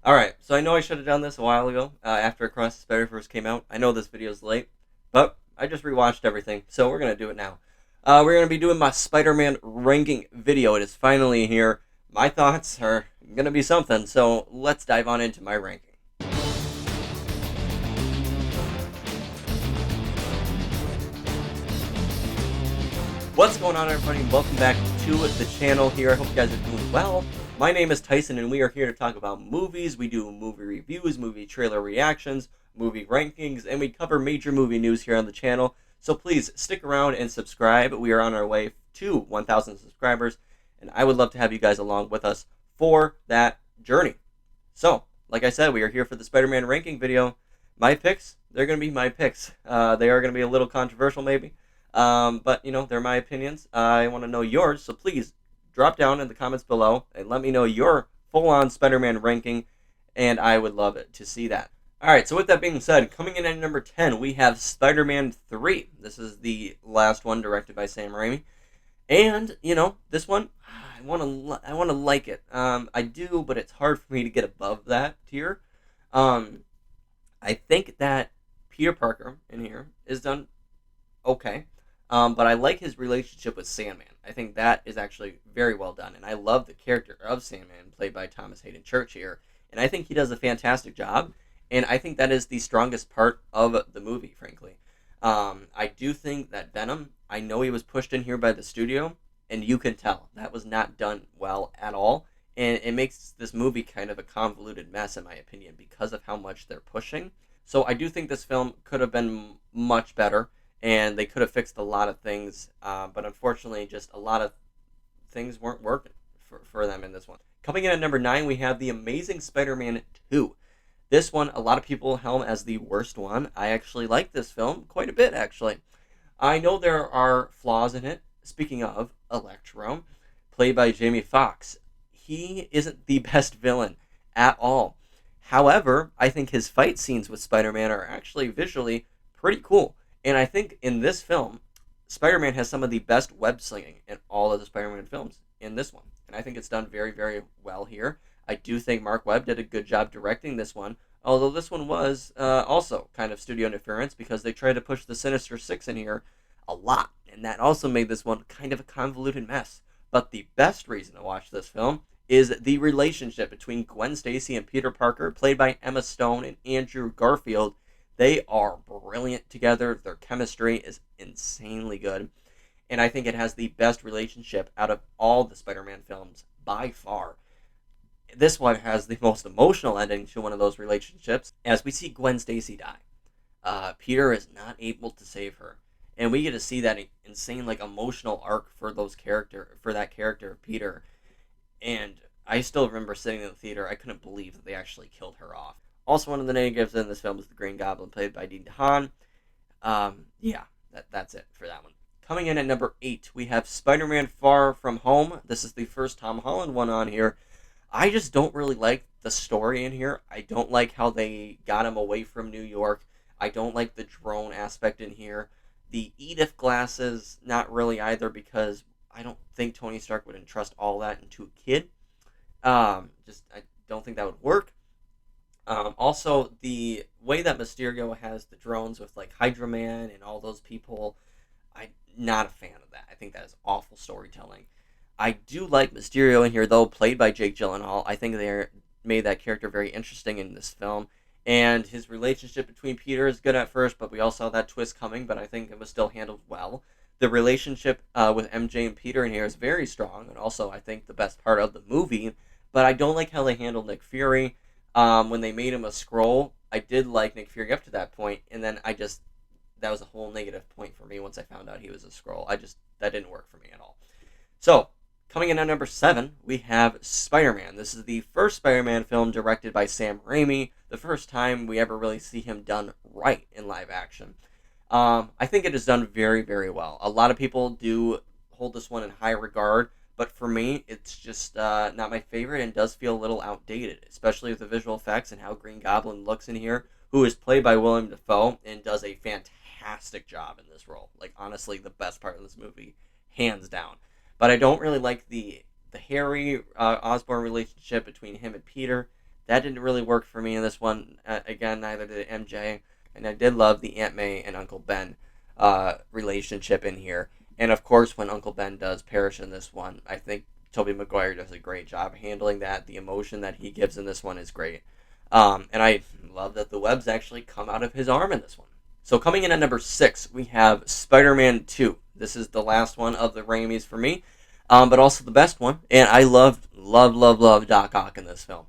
Alright, so I know I should have done this a while ago, after Across the Spider-Verse came out. I know this video's late, but I just rewatched everything, so we're going to do it now. We're going to be doing my Spider-Man ranking video. It is finally here. My thoughts are going to be something, so let's dive on into my ranking. What's going on, everybody? Welcome back to the channel here. I hope you guys are doing well. My name is Tyson, and we are here to talk about movies. We do movie reviews, movie trailer reactions, movie rankings, and we cover major movie news here on the channel. So please stick around and subscribe. We are on our way to 1,000 subscribers, and I would love to have you guys along with us for that journey. So, like I said, we are here for the Spider-Man ranking video. My picks, they're going to be my picks. They are going to be a little controversial, maybe. But, they're my opinions. I want to know yours, so please drop down in the comments below and let me know your full-on Spider-Man ranking, and I would love it to see that. Alright, so with that being said, coming in at number 10, we have Spider-Man 3. This is the last one directed by Sam Raimi. And, this one, I want to like it. I do, but it's hard for me to get above that tier. I think that Peter Parker in here is done okay. But I like his relationship with Sandman. I think that is actually very well done, and I love the character of Sandman, played by Thomas Hayden Church here, and I think he does a fantastic job, and I think that is the strongest part of the movie, frankly. I do think that Venom, I know he was pushed in here by the studio, and you can tell that was not done well at all, and it makes this movie kind of a convoluted mess, in my opinion, because of how much they're pushing. So I do think this film could have been much better, and they could have fixed a lot of things, but unfortunately, just a lot of things weren't working for them in this one. Coming in at number 9, we have The Amazing Spider-Man 2. This one, a lot of people helm as the worst one. I actually like this film quite a bit, actually. I know there are flaws in it. Speaking of Electro, played by Jamie Foxx, he isn't the best villain at all. However, I think his fight scenes with Spider-Man are actually visually pretty cool. And I think in this film, Spider-Man has some of the best web slinging in all of the Spider-Man films in this one. And I think it's done very, very well here. I do think Mark Webb did a good job directing this one, although this one was also kind of studio interference because they tried to push the Sinister Six in here a lot. And that also made this one kind of a convoluted mess. But the best reason to watch this film is the relationship between Gwen Stacy and Peter Parker, played by Emma Stone and Andrew Garfield. They are brilliant together. Their chemistry is insanely good. And I think it has the best relationship out of all the Spider-Man films by far. This one has the most emotional ending to one of those relationships, as we see Gwen Stacy die. Peter is not able to save her, and we get to see that insane, emotional arc for that character of Peter. And I still remember sitting in the theater. I couldn't believe that they actually killed her off. Also, one of the negatives in this film is the Green Goblin, played by Dean DeHaan. Yeah, that's it for that one. Coming in at number 8, we have Spider-Man Far From Home. This is the first Tom Holland one on here. I just don't really like the story in here. I don't like how they got him away from New York. I don't like the drone aspect in here. The Edith glasses, not really either, because I don't think Tony Stark would entrust all that into a kid. I don't think that would work. Also, the way that Mysterio has the drones with Hydra Man and all those people, I'm not a fan of that. I think that is awful storytelling. I do like Mysterio in here, though, played by Jake Gyllenhaal. I think they made that character very interesting in this film. And his relationship between Peter is good at first, but we all saw that twist coming, but I think it was still handled well. The relationship with MJ and Peter in here is very strong, and also, I think, the best part of the movie. But I don't like how they handled Nick Fury. When they made him a Skrull, I did like Nick Fury up to that point, and then that was a whole negative point for me once I found out he was a Skrull. That didn't work for me at all. So, coming in at number 7, we have Spider-Man. This is the first Spider-Man film directed by Sam Raimi, the first time we ever really see him done right in live action. I think it is done very, very well. A lot of people do hold this one in high regard, but for me, it's just not my favorite and does feel a little outdated, especially with the visual effects and how Green Goblin looks in here, who is played by Willem Dafoe and does a fantastic job in this role. Honestly, the best part of this movie, hands down. But I don't really like the Harry Osborn relationship between him and Peter. That didn't really work for me in this one. Again, neither did MJ. And I did love the Aunt May and Uncle Ben relationship in here. And of course, when Uncle Ben does perish in this one, I think Tobey Maguire does a great job handling that. The emotion that he gives in this one is great. And I love that the webs actually come out of his arm in this one. So coming in at number 6, we have Spider-Man 2. This is the last one of the Raimis for me, but also the best one. And I love Doc Ock in this film.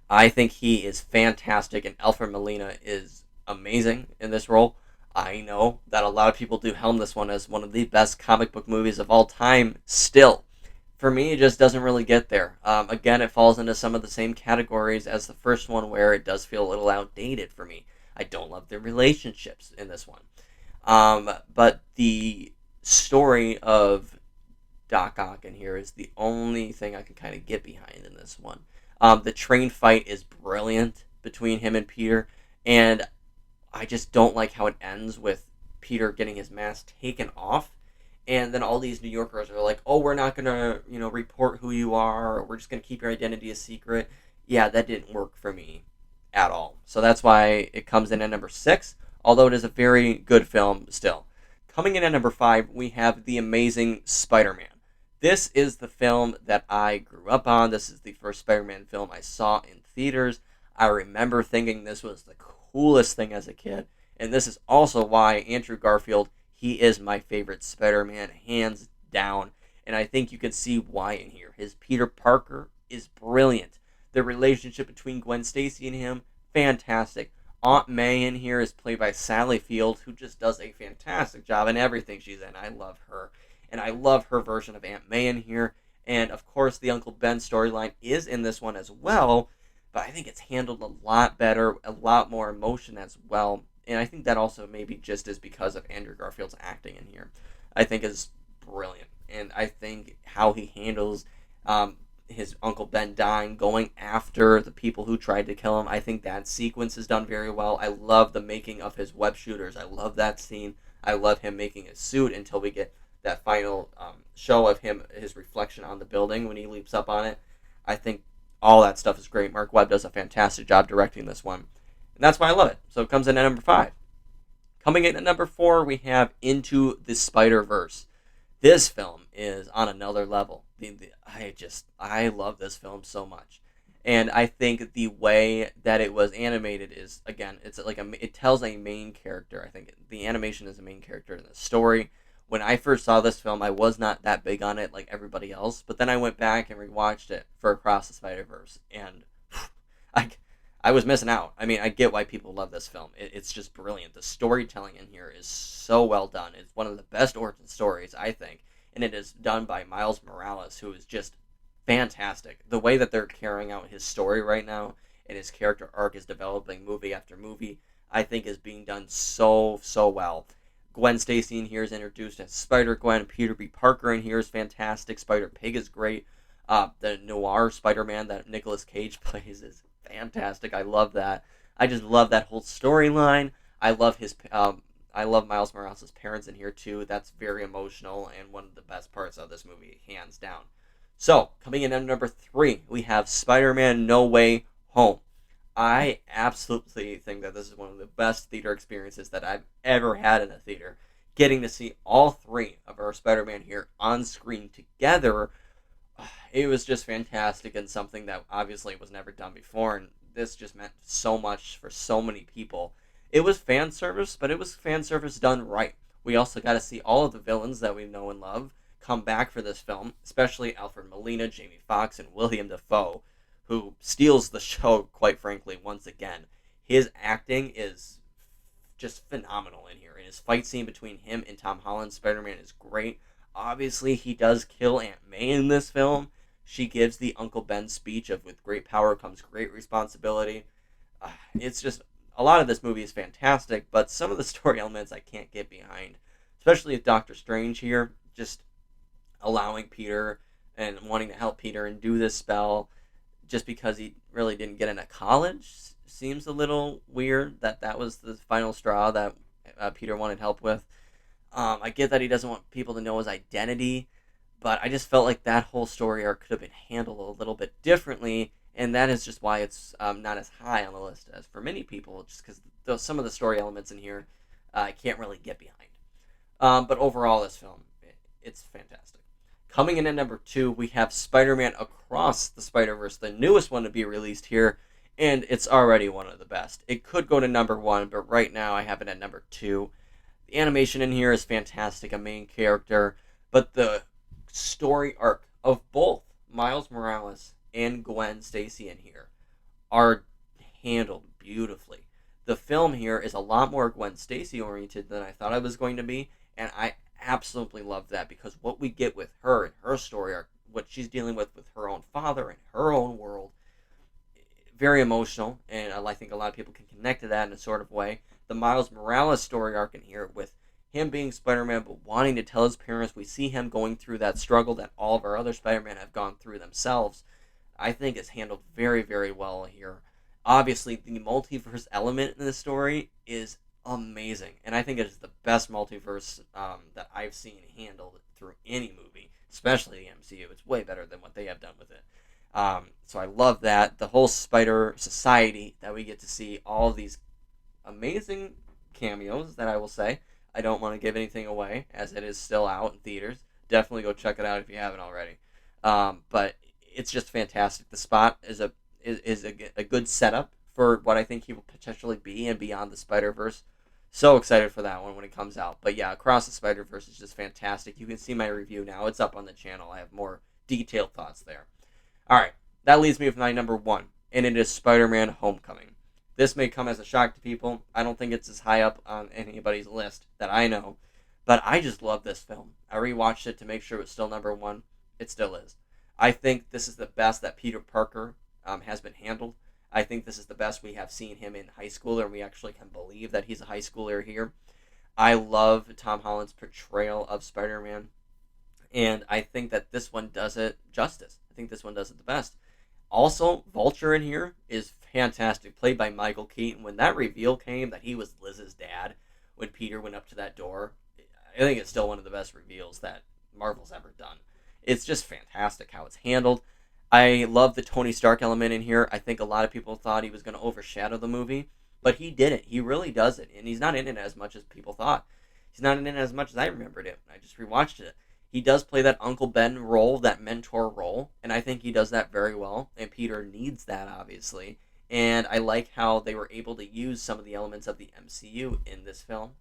I think he is fantastic, and Alfred Molina is amazing in this role. I know that a lot of people do helm this one as one of the best comic book movies of all time still. For me, it just doesn't really get there. Again, it falls into some of the same categories as the first one, where it does feel a little outdated for me. I don't love the relationships in this one. But the story of Doc Ock in here is the only thing I can kind of get behind in this one. The train fight is brilliant between him and Peter, and I just don't like how it ends with Peter getting his mask taken off, and then all these New Yorkers are like, "Oh, we're not gonna, report who you are. Or we're just gonna keep your identity a secret." Yeah, that didn't work for me at all. So that's why it comes in at number 6, although it is a very good film still. Coming in at number 5, we have The Amazing Spider-Man. This is the film that I grew up on. This is the first Spider-Man film I saw in theaters. I remember thinking this was the coolest thing as a kid. And this is also why Andrew Garfield, he is my favorite Spider-Man, hands down. And I think you can see why in here. His Peter Parker is brilliant. The relationship between Gwen Stacy and him, fantastic. Aunt May in here is played by Sally Field, who just does a fantastic job in everything she's in. I love her. And I love her version of Aunt May in here. And of course, the Uncle Ben storyline is in this one as well. But I think it's handled a lot better, a lot more emotion as well. And I think that also maybe just is because of Andrew Garfield's acting in here. I think is brilliant. And I think how he handles his Uncle Ben dying, going after the people who tried to kill him, I think that sequence is done very well. I love the making of his web shooters. I love that scene. I love him making his suit until we get that final show of him, his reflection on the building when he leaps up on it. I think all that stuff is great. Mark Webb does a fantastic job directing this one. And that's why I love it. So it comes in at number 5. Coming in at number 4, we have Into the Spider-Verse. This film is on another level. I love this film so much. And I think the way that it was animated is, again, it tells a main character. I think the animation is a main character in the story. When I first saw this film, I was not that big on it like everybody else, but then I went back and rewatched it for Across the Spider-Verse, and I was missing out. I mean, I get why people love this film. It's just brilliant. The storytelling in here is so well done. It's one of the best origin stories, I think, and it is done by Miles Morales, who is just fantastic. The way that they're carrying out his story right now, and his character arc is developing movie after movie, I think is being done so well. Gwen Stacy in here is introduced as Spider-Gwen. Peter B. Parker in here is fantastic. Spider-Pig is great. The noir Spider-Man that Nicolas Cage plays is fantastic. I love that. I just love that whole storyline. I love I love Miles Morales' parents in here too. That's very emotional and one of the best parts of this movie, hands down. So, coming in at number 3, we have Spider-Man No Way Home. I absolutely think that this is one of the best theater experiences that I've ever had in a theater. Getting to see all 3 of our Spider-Man here on screen together, it was just fantastic and something that obviously was never done before, and this just meant so much for so many people. It was fan service, but it was fan service done right. We also got to see all of the villains that we know and love come back for this film, especially Alfred Molina, Jamie Foxx, and William Dafoe, who steals the show, quite frankly, once again. His acting is just phenomenal in here, and his fight scene between him and Tom Holland's Spider-Man is great. Obviously, he does kill Aunt May in this film. She gives the Uncle Ben speech of "with great power comes great responsibility." It's just, a lot of this movie is fantastic, but some of the story elements I can't get behind. Especially with Doctor Strange here, just allowing Peter and wanting to help Peter and do this spell just because he really didn't get into college seems a little weird, that was the final straw that Peter wanted help with. I get that he doesn't want people to know his identity, but I just felt like that whole story arc could have been handled a little bit differently, and that is just why it's not as high on the list as for many people, just because some of the story elements in here I can't really get behind. But overall, this film, it's fantastic. Coming in at number 2, we have Spider-Man Across the Spider-Verse, the newest one to be released here, and it's already one of the best. It could go to number 1, but right now I have it at number 2. The animation in here is fantastic, a main character, but the story arc of both Miles Morales and Gwen Stacy in here are handled beautifully. The film here is a lot more Gwen Stacy oriented than I thought it was going to be, and I absolutely love that because what we get with her and her story arc, what she's dealing with her own father and her own world, very emotional, and I think a lot of people can connect to that in a sort of way. The Miles Morales story arc in here with him being Spider-Man but wanting to tell his parents, we see him going through that struggle that all of our other Spider-Man have gone through themselves, I think is handled very, very well here. Obviously, the multiverse element in the story is amazing, and I think it is the best multiverse that I've seen handled through any movie, especially the MCU. It's way better than what they have done with it. So I love that. The whole Spider Society that we get to see, all of these amazing cameos that I will say. I don't want to give anything away as it is still out in theaters. Definitely go check it out if you haven't already. But it's just fantastic. The Spot is a good setup for what I think he will potentially be and beyond the Spider-Verse. So excited for that one when it comes out. But yeah, Across the Spider-Verse is just fantastic. You can see my review now. It's up on the channel. I have more detailed thoughts there. All right, that leaves me with my number 1, and it is Spider-Man Homecoming. This may come as a shock to people. I don't think it's as high up on anybody's list that I know, but I just love this film. I rewatched it to make sure it was still number 1. It still is. I think this is the best that Peter Parker has been handled. I think this is the best we have seen him in high school, and we actually can believe that he's a high schooler here. I love Tom Holland's portrayal of Spider-Man, and I think that this one does it justice. I think this one does it the best. Also, Vulture in here is fantastic, played by Michael Keaton. When that reveal came that he was Liz's dad, when Peter went up to that door, I think it's still one of the best reveals that Marvel's ever done. It's just fantastic how it's handled. I love the Tony Stark element in here. I think a lot of people thought he was going to overshadow the movie, but he didn't. He really does it, and he's not in it as much as people thought. He's not in it as much as I remembered it. I just rewatched it. He does play that Uncle Ben role, that mentor role, and I think he does that very well, and Peter needs that, obviously. And I like how they were able to use some of the elements of the MCU in this film.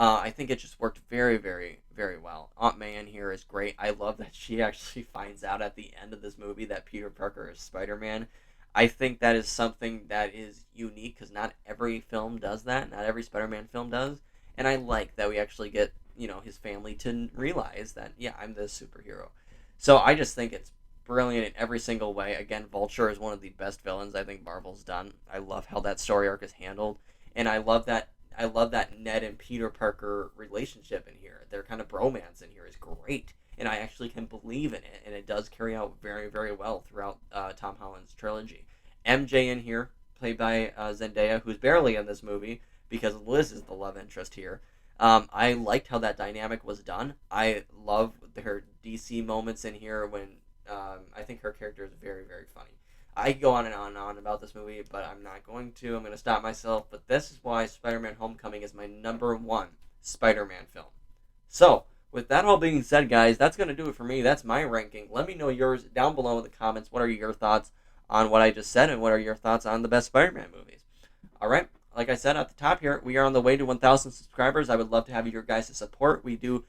I think it just worked very, very, very well. Aunt May in here is great. I love that she actually finds out at the end of this movie that Peter Parker is Spider-Man. I think that is something that is unique because not every film does that. Not every Spider-Man film does. And I like that we actually get, his family to realize that, yeah, I'm the superhero. So I just think it's brilliant in every single way. Again, Vulture is one of the best villains I think Marvel's done. I love how that story arc is handled. And I love that Ned and Peter Parker relationship in here. Their kind of bromance in here is great. And I actually can believe in it. And it does carry out very, very well throughout Tom Holland's trilogy. MJ in here, played by Zendaya, who's barely in this movie because Liz is the love interest here. I liked how that dynamic was done. I love her DC moments in here when I think her character is very, very funny. I could go on and on and on about this movie, but I'm not going to. I'm going to stop myself. But this is why Spider-Man Homecoming is my number 1 Spider-Man film. So, with that all being said, guys, that's going to do it for me. That's my ranking. Let me know yours down below in the comments. What are your thoughts on what I just said, and what are your thoughts on the best Spider-Man movies? All right. Like I said at the top here, we are on the way to 1,000 subscribers. I would love to have your guys' support. We do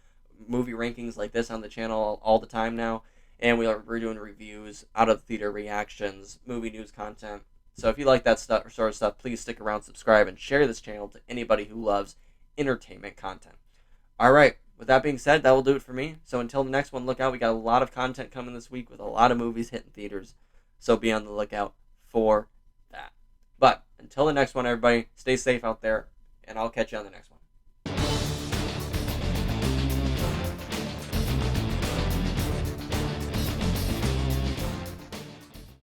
movie rankings like this on the channel all the time now. And we're doing reviews, out-of-theater reactions, movie news content. So if you like that sort of stuff, please stick around, subscribe, and share this channel to anybody who loves entertainment content. All right. With that being said, that will do it for me. So until the next one, look out. We got a lot of content coming this week with a lot of movies hitting theaters. So be on the lookout for that. But until the next one, everybody, stay safe out there, and I'll catch you on the next one.